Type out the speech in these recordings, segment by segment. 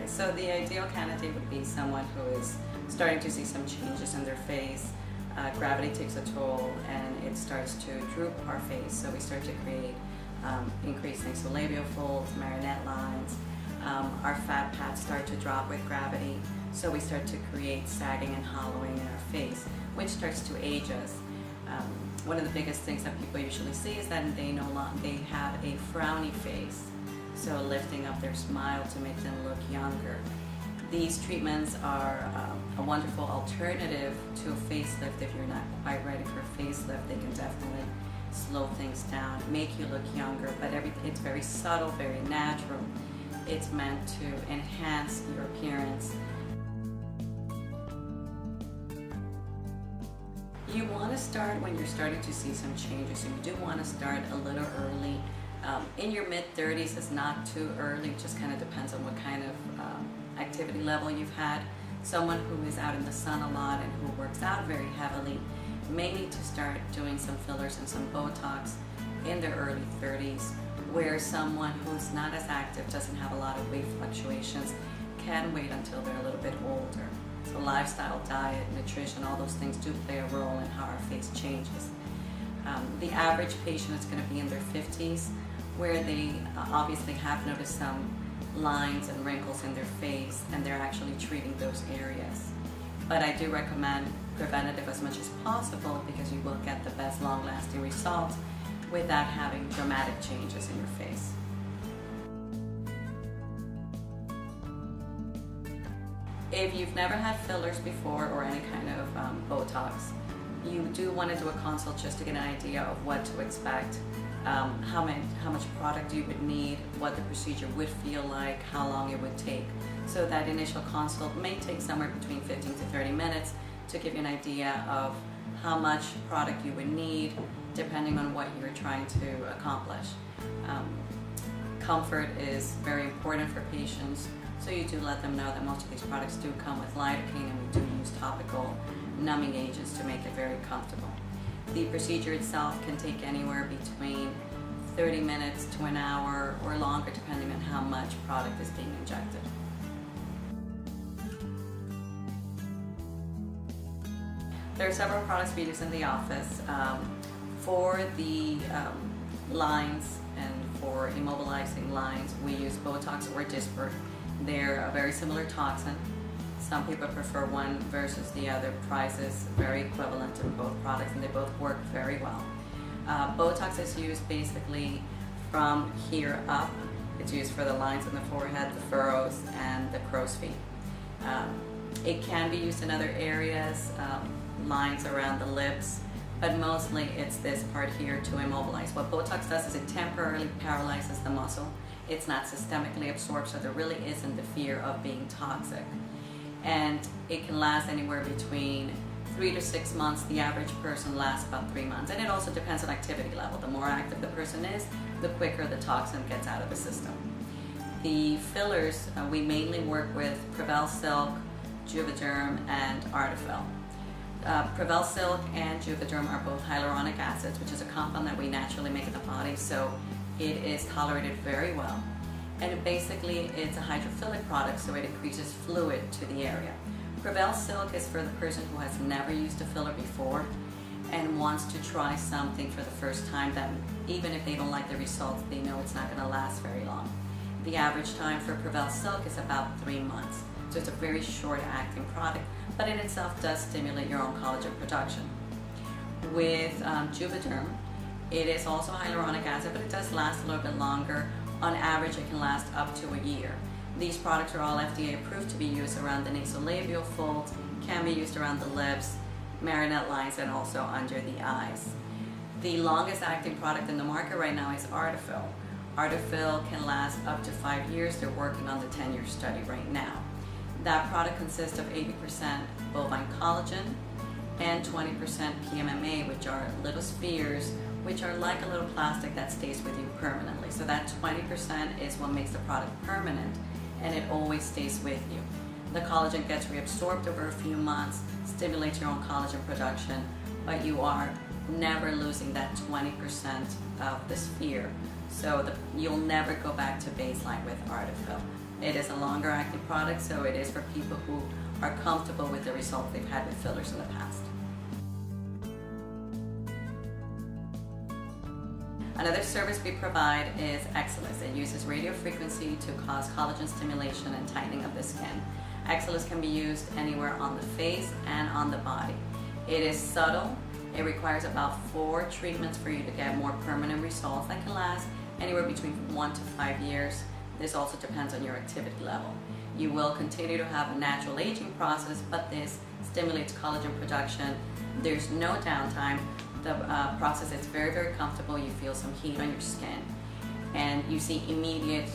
Okay, so the ideal candidate would be someone who is starting to see some changes in their face. Gravity takes a toll and it starts to droop our face, so we start to create increased nasolabial folds, marionette lines. Our fat pads start to drop with gravity, so we start to create sagging and hollowing in our face, which starts to age us. One of the biggest things that people usually see is that they have a frowny face, so lifting up their smile to make them look younger. These treatments are a wonderful alternative to a facelift. If you're not quite ready for a facelift, they can definitely slow things down, make you look younger, but it's very subtle, very natural. It's meant to enhance your appearance. You want to start when you're starting to see some changes, so you do want to start a little early. In your mid-30s is not too early, it just kind of depends on what kind of activity level you've had. Someone who is out in the sun a lot and who works out very heavily may need to start doing some fillers and some Botox in their early 30s, where someone who's not as active, doesn't have a lot of weight fluctuations, can wait until they're a little bit older. So lifestyle, diet, nutrition, all those things do play a role in how our face changes. The average patient is going to be in their 50s, where they obviously have noticed some lines and wrinkles in their face, and they're actually treating those areas. But I do recommend preventative as much as possible, because you will get the best long-lasting results without having dramatic changes in your face. If you've never had fillers before or any kind of Botox, you do want to do a consult just to get an idea of what to expect, how much product you would need, what the procedure would feel like, how long it would take. So that initial consult may take somewhere between 15 to 30 minutes to give you an idea of how much product you would need, depending on what you're trying to accomplish. Comfort is very important for patients, so you do let them know that most of these products do come with lidocaine, and we do use topical numbing agents to make it very comfortable. The procedure itself can take anywhere between 30 minutes to an hour or longer, depending on how much product is being injected. There are several products we use in the office. For the lines and for immobilizing lines, we use Botox or Dysport. They're a very similar toxin. Some people prefer one versus the other. Price is very equivalent in both products, and they both work very well. Botox is used basically from here up. It's used for the lines in the forehead, the furrows, and the crow's feet. It can be used in other areas, lines around the lips, but mostly it's this part here to immobilize. What Botox does is it temporarily paralyzes the muscle. It's not systemically absorbed, so there really isn't the fear of being toxic. And it can last anywhere between 3 to 6 months. The average person lasts about 3 months. And it also depends on activity level. The more active the person is, the quicker the toxin gets out of the system. The fillers, we mainly work with Prevel Silk, Juvederm, and Artifil. Prevel Silk and Juvederm are both hyaluronic acids, which is a compound that we naturally make in the body, so it is tolerated very well. And basically it's a hydrophilic product, so it increases fluid to the area. Prevel Silk is for the person who has never used a filler before and wants to try something for the first time that even if they don't like the results, they know it's not going to last very long. The average time for Prevel Silk is about 3 months. So it's a very short-acting product, but in itself does stimulate your own collagen production. With Juvederm, it is also hyaluronic acid, but it does last a little bit longer. On average, it can last up to a year. These products are all FDA approved to be used around the nasolabial folds, can be used around the lips, marionette lines, and also under the eyes. The longest acting product in the market right now is Artifil. Artifil can last up to 5 years. They're working on the 10-year study right now. That product consists of 80% bovine collagen and 20% PMMA, which are little spheres, which are like a little plastic that stays with you permanently. So that 20% is what makes the product permanent, and it always stays with you. The collagen gets reabsorbed over a few months, stimulates your own collagen production, but you are never losing that 20% of the sphere. So you'll never go back to baseline with Artifil. It is a longer acting product, so it is for people who are comfortable with the results they've had with fillers in the past. Another service we provide is EXILIS. It uses radio frequency to cause collagen stimulation and tightening of the skin. EXILIS can be used anywhere on the face and on the body. It is subtle. It requires about 4 treatments for you to get more permanent results that can last anywhere between 1 to 5 years. This also depends on your activity level. You will continue to have a natural aging process, but this stimulates collagen production. There's no downtime. The process is very, very comfortable. You feel some heat on your skin and you see immediate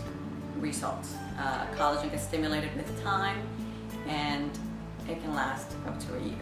results. Collagen gets stimulated with time and it can last up to a year.